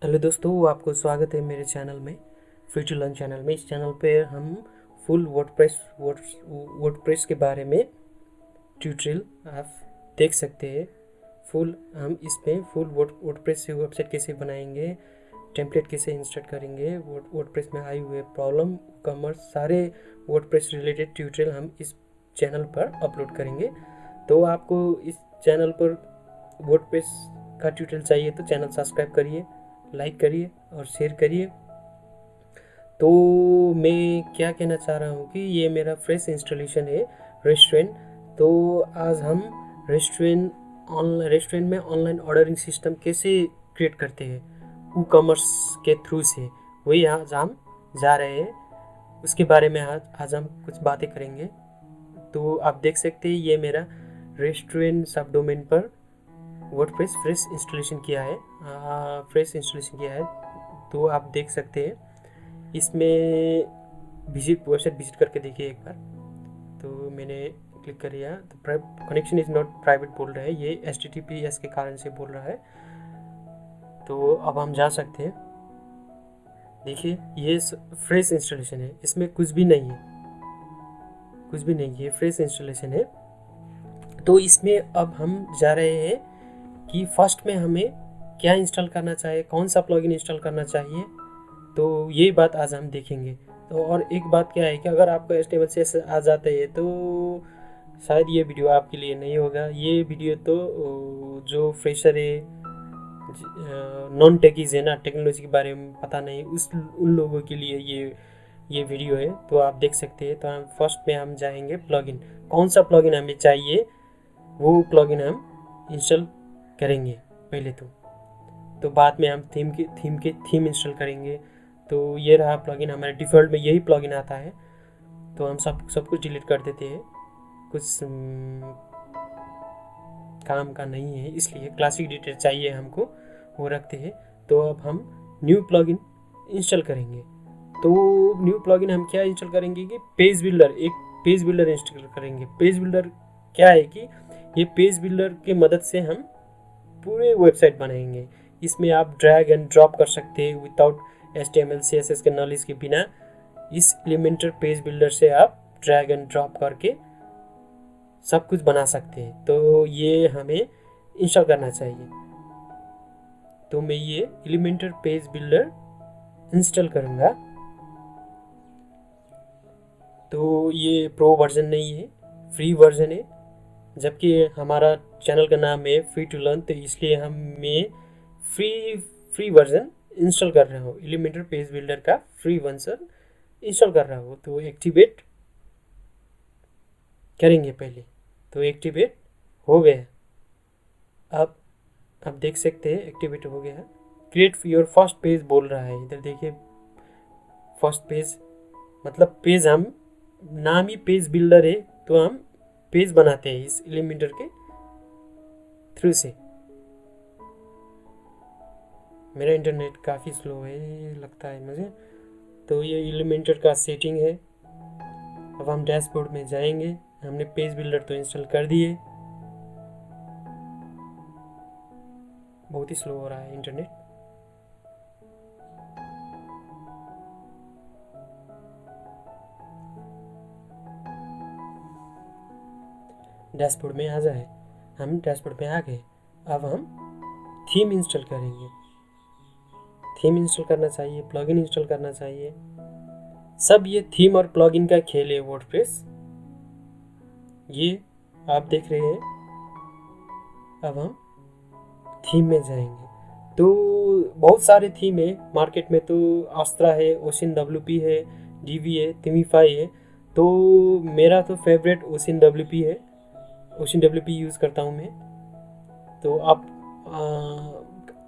Hello दोस्तों, आपको स्वागत है मेरे चैनल में, फ्री टू लर्न चैनल में। इस चैनल पे हम फुल वर्डप्रेस के बारे में ट्यूटोरियल आप देख सकते हैं। हम इसमें फुल वर्डप्रेस से वेबसाइट कैसे बनाएंगे, टेम्पलेट कैसे इंस्टॉल करेंगे, वर्डप्रेस में आई हुए प्रॉब्लम, कॉमर्स, सारे वर्डप्रेस रिलेटेड ट्यूटोरियल हम इस चैनल पर अपलोड करेंगे। तो आपको इस चैनल पर वर्डप्रेस का ट्यूटोरियल चाहिए तो चैनल सब्सक्राइब करिए, लाइक करिए और शेयर करिए। तो मैं क्या कहना चाह रहा हूँ कि ये मेरा फ्रेश इंस्टॉलेशन है रेस्टोरेंट। तो आज हम रेस्टोरेंट में ऑनलाइन ऑर्डरिंग सिस्टम कैसे क्रिएट करते हैं ई कॉमर्स के थ्रू से, वही आज हम जा रहे हैं। उसके बारे में आज हम कुछ बातें करेंगे। तो आप देख सकते हैं ये मेरा रेस्टोरेंट सब डोमेन पर वर्डप्रेस फ्रेश इंस्टॉलेशन किया है। तो आप देख सकते हैं इसमें वेबसाइट विजिट करके देखिए एक बार। तो मैंने क्लिक कर दिया तो कनेक्शन इज़ नॉट प्राइवेट बोल रहा है, ये HTTPS के कारण से बोल रहा है। तो अब हम जा सकते हैं। देखिए ये फ्रेश इंस्टॉलेशन है, इसमें कुछ भी नहीं है, फ्रेश इंस्टॉलेशन है। तो इसमें अब हम जा रहे हैं कि फर्स्ट में हमें क्या इंस्टॉल करना चाहिए, कौन सा प्लगइन इंस्टॉल करना चाहिए। तो ये बात आज हम देखेंगे। तो और एक बात क्या है कि अगर आपको HTML CSS आ जाता है तो शायद ये वीडियो आपके लिए नहीं होगा। ये वीडियो तो जो फ्रेशर है, नॉन टेकीज है ना, टेक्नोलॉजी के बारे में पता नहीं, उन लोगों के लिए ये वीडियो है। तो आप देख सकते हैं। तो हम फर्स्ट में हम जाएंगे प्लगइन, कौन सा प्लगइन हमें चाहिए वो प्लगइन हम इंस्टॉल करेंगे पहले। तो बाद में हम थीम इंस्टॉल करेंगे। तो ये रहा प्लगइन, हमारे डिफ़ॉल्ट में यही प्लगइन आता है। तो हम सब कुछ डिलीट कर देते हैं, कुछ काम का नहीं है, इसलिए क्लासिक डिटेल चाहिए हमको, वो रखते हैं। तो अब हम न्यू प्लगइन इंस्टॉल करेंगे। तो न्यू प्लगइन हम क्या इंस्टॉल करेंगे कि पेज बिल्डर इंस्टॉल करेंगे। पेज बिल्डर क्या है कि ये पेज बिल्डर के मदद से हम पूरे वेबसाइट बनाएंगे। इसमें आप ड्रैग एंड ड्रॉप कर सकते हैं विदाउट HTML CSS के नॉलेज के बिना। इस एलिमेंटर पेज बिल्डर से आप ड्रैग एंड ड्रॉप करके सब कुछ बना सकते हैं। तो ये हमें इंस्टॉल करना चाहिए। तो मैं ये एलिमेंटर पेज बिल्डर इंस्टॉल करूँगा। तो ये प्रो वर्जन नहीं है, फ्री वर्जन है, जबकि हमारा चैनल का नाम है फ्री टू लर्न, तो इसलिए मैं फ्री वर्जन इंस्टॉल कर रहा हूँ। एलिमेंटर पेज बिल्डर का फ्री वर्जन इंस्टॉल कर रहा हूँ। तो एक्टिवेट करेंगे पहले। तो एक्टिवेट हो गया। अब देख सकते हैं एक्टिवेट हो गया। क्रिएट योर फर्स्ट पेज बोल रहा है, इधर देखिए। फर्स्ट पेज मतलब पेज, हम नाम ही पेज बिल्डर है तो हम पेज बनाते हैं इस एलिमेंटर के थ्रू से। मेरा इंटरनेट काफ़ी स्लो है लगता है मुझे। तो ये एलिमेंटर का सेटिंग है। अब हम डैशबोर्ड में जाएंगे। हमने पेज बिल्डर तो इंस्टॉल कर दिए। बहुत ही स्लो हो रहा है इंटरनेट। डैशबोर्ड में आ जाए, हम डैशबोर्ड में आ गए। अब हम थीम इंस्टॉल करेंगे। थीम इंस्टॉल करना चाहिए, प्लगइन इंस्टॉल करना चाहिए, सब ये थीम और प्लगइन का खेल है वर्डप्रेस। ये आप देख रहे हैं। अब हम थीम में जाएंगे। तो बहुत सारे थीम है मार्केट में। तो अस्त्रा है, ओशिन WP है, DV है, थिमीफाई है। तो मेरा तो फेवरेट ओशिन WP है। ओशिन WP यूज़ करता हूँ मैं। तो आप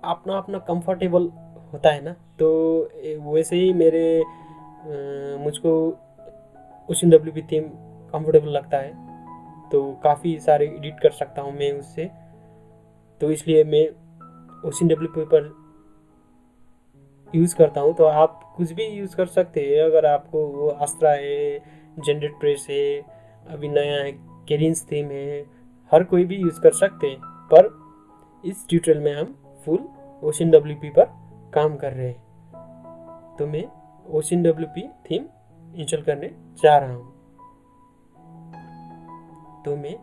अपना अपना कंफर्टेबल होता है ना। तो वैसे ही मुझको ओशिन WP थीम कंफर्टेबल लगता है। तो काफ़ी सारे एडिट कर सकता हूँ मैं उससे। तो इसलिए मैं ओशिन WP पर यूज़ करता हूँ। तो आप कुछ भी यूज़ कर सकते हैं। अगर आपको वो अस्त्रा है, जनरेट प्रेस है, अभी नया है केरिन्स थीम है, हर कोई भी यूज़ कर सकते हैं। पर इस ट्यूटोरियल में हम फुल ओशिन WP पर काम कर रहे हैं। तो मैं OCNWP थीम इंस्टॉल करने जा रहा हूँ। तो मैं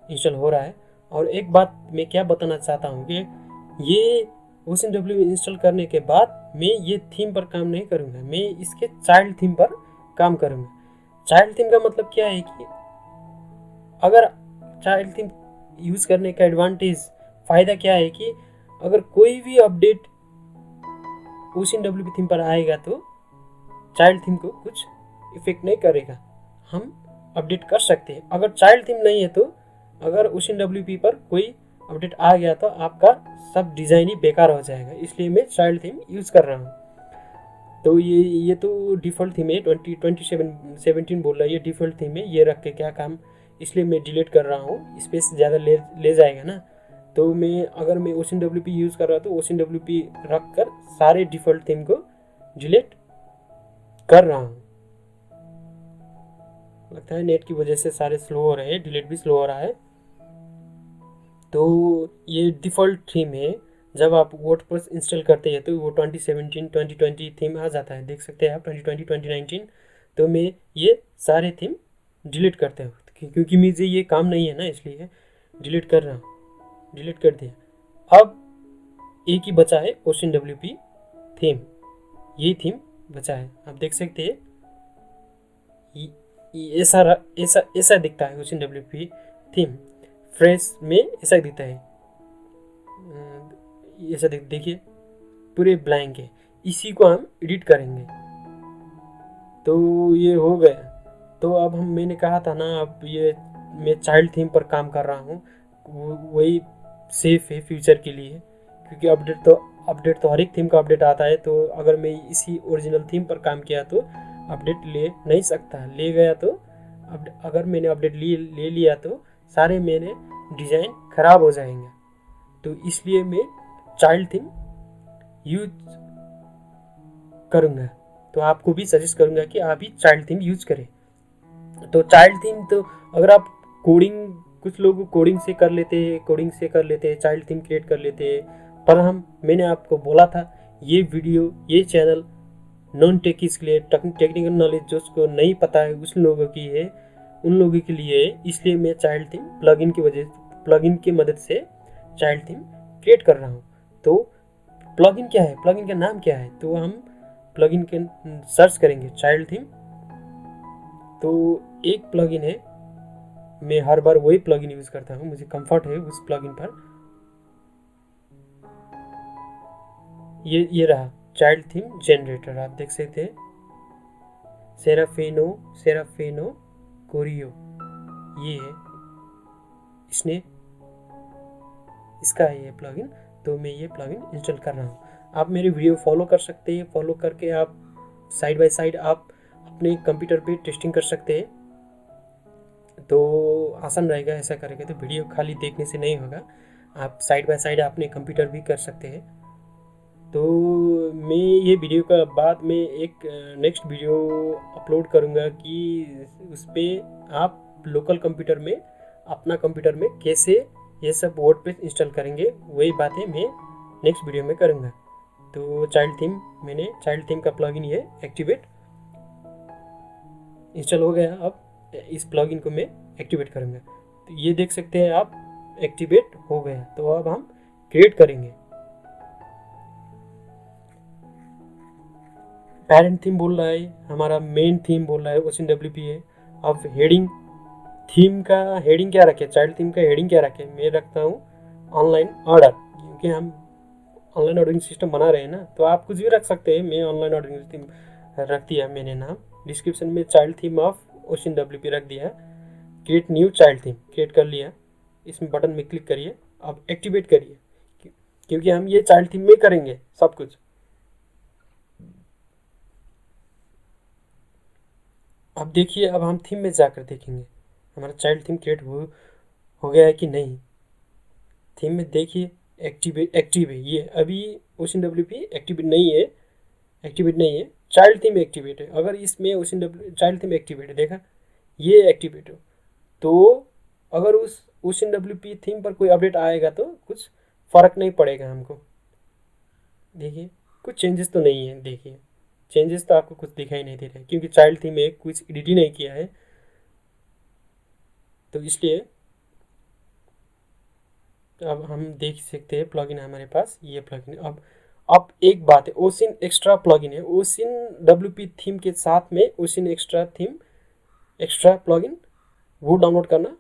इंस्टॉल हो रहा है। और एक बात मैं क्या बताना चाहता हूँ कि ये OCNWP इंस्टॉल करने के बाद मैं ये थीम पर काम नहीं करूँगा, मैं इसके चाइल्ड थीम पर काम करूँगा। चाइल्ड थीम का मतलब क्या है कि अगर चाइल्ड थीम यूज़ करने का एडवांटेज फ़ायदा क्या है कि अगर कोई भी अपडेट OCNWP थीम पर आएगा तो चाइल्ड थीम को कुछ इफेक्ट नहीं करेगा, हम अपडेट कर सकते हैं। अगर चाइल्ड थीम नहीं है तो अगर OCNWP पर कोई अपडेट आ गया तो आपका सब डिज़ाइन ही बेकार हो जाएगा। इसलिए मैं चाइल्ड थीम यूज़ कर रहा हूँ। तो ये तो डिफ़ॉल्ट थीम है, 2017 बोल रहा है, ये डिफ़ॉल्ट थीम है, ये रख के क्या काम, इसलिए मैं डिलीट कर रहा हूँ। स्पेस ज़्यादा ले जाएगा ना। तो अगर मैं OCNWP यूज़ कर रहा हूँ तो OCNWP रख कर सारे डिफ़ॉल्ट थीम को डिलीट कर रहा हूँ। लगता है नेट की वजह से सारे स्लो हो रहे हैं, डिलीट भी स्लो हो रहा है। तो ये डिफ़ॉल्ट थीम है। जब आप वर्डप्रेस इंस्टॉल करते हैं तो वो 2017 2020 थीम आ जाता है, देख सकते हैं आप 2020 2019। तो मैं ये सारे थीम डिलीट करते हूँ क्योंकि मुझे ये काम नहीं है ना, इसलिए डिलीट कर रहा हूँ। डिलीट कर दिया। अब एक ही बचा है OCNWP थीम, ये थीम बचा है। आप देख सकते हैं ऐसा दिखता है OCNWP थीम। फ्रेश में ऐसा दिखता है, ऐसा देखिए पूरे ब्लैंक है। इसी को हम एडिट करेंगे। तो ये हो गया। तो अब मैंने कहा था ना, अब ये मैं चाइल्ड थीम पर काम कर रहा हूँ, वही सेफ है फ्यूचर के लिए, क्योंकि अपडेट तो हर एक थीम का अपडेट आता है। तो अगर मैं इसी ओरिजिनल थीम पर काम किया तो अपडेट ले नहीं सकता, ले गया तो अगर मैंने अपडेट ले लिया तो सारे मेरे डिज़ाइन ख़राब हो जाएंगे। तो इसलिए मैं चाइल्ड थीम यूज करूँगा। तो आपको भी सजेस्ट करूँगा कि आप भी चाइल्ड थीम यूज करें। तो चाइल्ड थीम तो अगर आप कुछ लोग कोडिंग से कर लेते हैं, चाइल्ड थीम क्रिएट कर लेते हैं। पर मैंने आपको बोला था ये वीडियो, ये चैनल नॉन टेकीज के लिए, टेक्निकल नॉलेज जो उसको नहीं पता है उन लोगों के लिए है। इसलिए मैं चाइल्ड थीम प्लगइन की मदद से चाइल्ड थीम क्रिएट कर रहा हूँ। तो प्लगइन क्या है, प्लगइन का नाम क्या है, तो हम प्लगइन के सर्च करेंगे चाइल्ड थीम। तो एक प्लगइन है, मैं हर बार वही प्लगइन यूज़ करता हूँ, मुझे कंफर्ट है उस प्लगइन पर। ये रहा चाइल्ड थीम जनरेटर, आप देख सकते हैं सेराफिनो कोरियो, ये है, इसका है ये प्लगइन। तो मैं ये प्लगइन इंस्टॉल कर रहा हूँ। आप मेरे वीडियो फॉलो कर सकते हैं, फॉलो करके आप साइड बाय साइड आप अपने कंप्यूटर पे टेस्टिंग कर सकते हैं। तो आसान रहेगा ऐसा करेंगे तो, वीडियो खाली देखने से नहीं होगा, आप साइड बाय साइड अपने कंप्यूटर भी कर सकते हैं। तो मैं ये वीडियो का बाद में एक नेक्स्ट वीडियो अपलोड करूँगा कि उस पर आप लोकल कंप्यूटर में, अपना कंप्यूटर में कैसे ये सब वर्डप्रेस इंस्टॉल करेंगे, वही बातें मैं नेक्स्ट वीडियो में करूँगा। तो मैंने चाइल्ड थीम का प्लगइन ये एक्टिवेट इंस्टॉल हो गया। अब इस प्लगइन को मैं एक्टिवेट करूँगा। तो ये देख सकते हैं आप, एक्टिवेट हो गया। तो अब हम क्रिएट करेंगे। पेरेंट थीम बोल रहा है, हमारा मेन थीम बोल रहा है OCNWP है। अब हेडिंग थीम का हेडिंग क्या रखें, चाइल्ड थीम का हेडिंग क्या रखें, मैं रखता हूँ ऑनलाइन ऑर्डर, क्योंकि हम ऑनलाइन ऑर्डरिंग सिस्टम बना रहे हैं ना। तो आप कुछ भी रख सकते हैं, मैं ऑनलाइन ऑर्डरिंग थीम रख दिया मैंने नाम। डिस्क्रिप्शन में चाइल्ड थीम ऑफ OCNWP रख दिया। Create new child theme create कर लिया। इसमें बटन में क्लिक करिए, अब एक्टिवेट करिए, क्योंकि हम ये चाइल्ड थीम में करेंगे सब कुछ। अब देखिए, अब हम थीम में जाकर देखेंगे हमारा चाइल्ड थीम क्रिएट हो गया है कि नहीं। थीम में देखिए एक्टिव है ये, अभी OCNWP एक्टिवेट नहीं है, चाइल्ड थीम एक्टिवेट है। अगर इसमें चाइल्ड थीम एक्टिवेट है, देखा ये एक्टिवेट हो, तो अगर उस OCNWP थीम पर कोई अपडेट आएगा तो कुछ फ़र्क नहीं पड़ेगा हमको। देखिए कुछ चेंजेस तो नहीं है। देखिए चेंजेस तो आपको कुछ दिखाई नहीं दे रहा है क्योंकि चाइल्ड थीम में कुछ एडिट ही नहीं किया है, तो इसलिए अब हम देख सकते हैं प्लगइन है हमारे पास, ये प्लगइन। अब एक बात है, ओसिन एक्स्ट्रा प्लगइन है, ओसिन WP थीम के साथ में ओसिन एक्स्ट्रा थीम एक्स्ट्रा प्लगइन वो डाउनलोड करना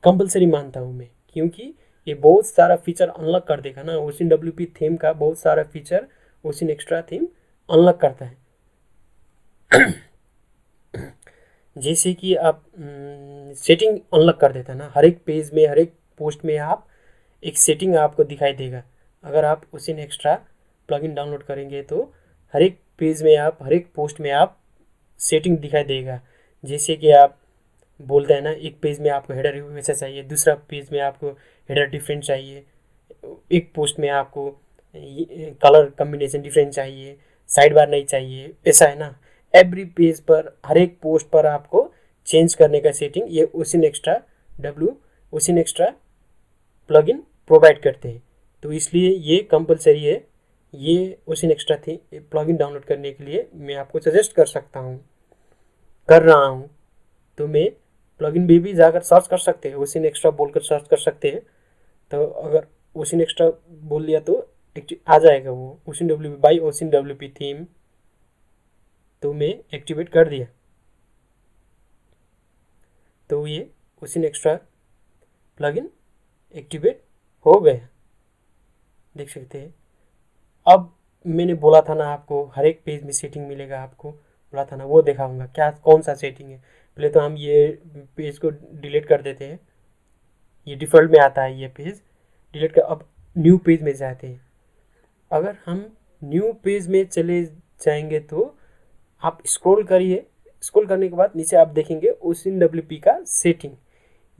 कंपलसरी मानता हूँ मैं, क्योंकि ये बहुत सारा फीचर अनलॉक कर देगा ना। ओसिन WP थीम का बहुत सारा फीचर ओसिन एक्स्ट्रा थीम अनलॉक करता है। जैसे कि आप सेटिंग अनलॉक कर देता है ना, हर एक पेज में हर एक पोस्ट में आप एक सेटिंग आपको दिखाई देगा। अगर आप ओसिन एक्स्ट्रा प्लगइन डाउनलोड करेंगे तो हर एक पेज में आप हर एक पोस्ट में आप सेटिंग दिखाई देगा। जैसे कि आप बोलते हैं ना, एक पेज में आपको हेडर वैसा चाहिए, दूसरा पेज में आपको हेडर डिफरेंट चाहिए, एक पोस्ट में आपको कलर कम्बिनेशन डिफरेंट चाहिए, साइड बार नहीं चाहिए, ऐसा है ना। एवरी पेज पर हर एक पोस्ट पर आपको चेंज करने का सेटिंग ये ओसिन एक्स्ट्रा प्लगइन प्रोवाइड करते हैं। तो इसलिए ये कंपलसरी है, ये ओसिन एक्स्ट्रा थी प्लगइन डाउनलोड करने के लिए मैं आपको सजेस्ट कर सकता हूँ, कर रहा हूँ। तो मैं प्लगइन भी जाकर सर्च कर सकते हैं, ओसिन एक्स्ट्रा बोलकर सर्च कर सकते हैं। तो अगर ओसिन एक्स्ट्रा बोल दिया तो आ जाएगा वो ओसिन WP बाई ओसिन WP थीम, तो मैं एक्टिवेट कर दिया तो ये ओसिन एक्स्ट्रा प्लगइन एक्टिवेट हो गया, देख सकते हैं। अब मैंने बोला था ना आपको हर एक पेज में सेटिंग मिलेगा, आपको बोला था ना, वो दिखाऊंगा क्या कौन सा सेटिंग है। पहले तो हम ये पेज को डिलीट कर देते हैं, ये डिफ़ॉल्ट में आता है ये पेज डिलीट कर। अब न्यू पेज में जाते हैं। अगर हम न्यू पेज में चले जाएंगे तो आप स्क्रॉल करिए, स्क्रॉल करने के बाद नीचे आप देखेंगे ओसिन WP का सेटिंग,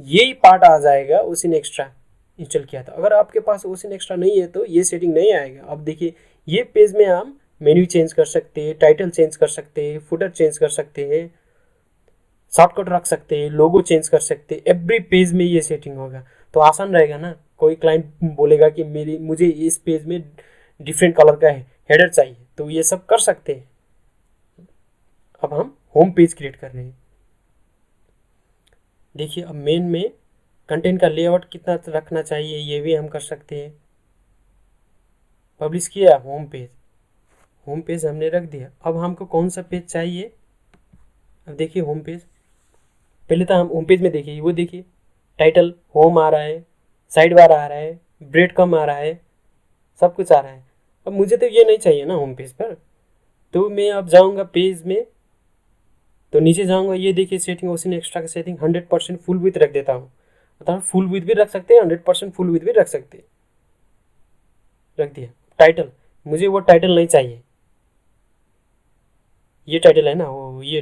यही पार्ट आ जाएगा ओसिन एक्स्ट्रा इंस्टॉल किया था। अगर आपके पास ओसिन एक्स्ट्रा नहीं है तो ये सेटिंग नहीं आएगा। अब देखिए ये पेज में हम मेन्यू चेंज कर सकते हैं, टाइटल चेंज कर सकते हैं, फुटर चेंज कर सकते हैं, शॉर्टकट रख सकते हैं, लोगो चेंज कर सकते हैं, एवरी पेज में ये सेटिंग होगा। तो आसान रहेगा ना। कोई क्लाइंट बोलेगा कि मुझे इस पेज में डिफरेंट कलर का हेडर चाहिए, तो ये सब कर सकते हैं। अब हम होम पेज क्रिएट कर रहे हैं। देखिए अब मेन में कंटेंट का लेआउट कितना रखना चाहिए ये भी हम कर सकते हैं। पब्लिश किया होम पेज हमने रख दिया। अब हमको कौन सा पेज चाहिए, अब देखिए होम पेज, पहले तो हम होम पेज में देखिए, वो देखिए टाइटल होम आ रहा है, साइड बार आ रहा है, ब्रेड कम आ रहा है, सब कुछ आ रहा है। अब मुझे तो ये नहीं चाहिए ना होम पेज पर, तो मैं अब जाऊंगा पेज में, तो नीचे जाऊंगा, ये देखिए सेटिंग ओसिन एक्स्ट्रा का सेटिंग 100% फुल विथ रख देता हूँ। मतलब फुल विथ भी रख सकते हैं, 100% फुल विथ भी रख सकते हैं, रख दिया। टाइटल, मुझे वो टाइटल नहीं चाहिए, ये टाइटल है ना, वो ये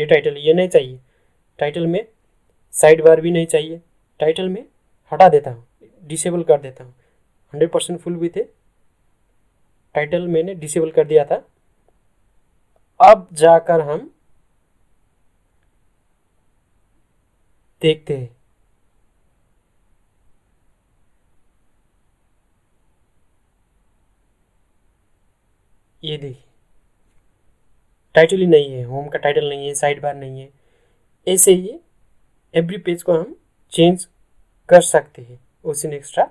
टाइटल ये नहीं चाहिए। टाइटल में साइड बार भी नहीं चाहिए, टाइटल में हटा देता हूँ, डिसेबल कर देता हूँ। 100% फुल विथ है, टाइटल मैंने डिसेबल कर दिया था। अब जाकर हम देखते हैं, ये देखिए टाइटल ही नहीं है, होम का टाइटल नहीं है, साइड बार नहीं है। ऐसे ही एवरी पेज को हम चेंज कर सकते हैं ओसिन एक्स्ट्रा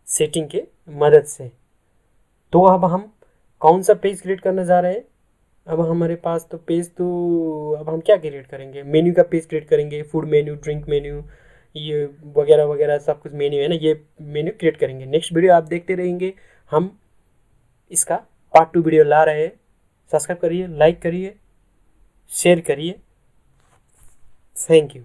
सेटिंग के मदद से। तो अब हम कौन सा पेज क्रिएट करने जा रहे हैं। अब हमारे पास तो पेज, तो अब हम क्या क्रिएट करेंगे, मेन्यू का पेज क्रिएट करेंगे, फूड मेन्यू, ड्रिंक मेन्यू, ये वगैरह वगैरह सब कुछ मेन्यू है ना, ये मेन्यू क्रिएट करेंगे। नेक्स्ट वीडियो आप देखते रहेंगे, हम इसका पार्ट 2 वीडियो ला रहे हैं। सब्सक्राइब करिए, लाइक करिए, शेयर करिए। Thank you.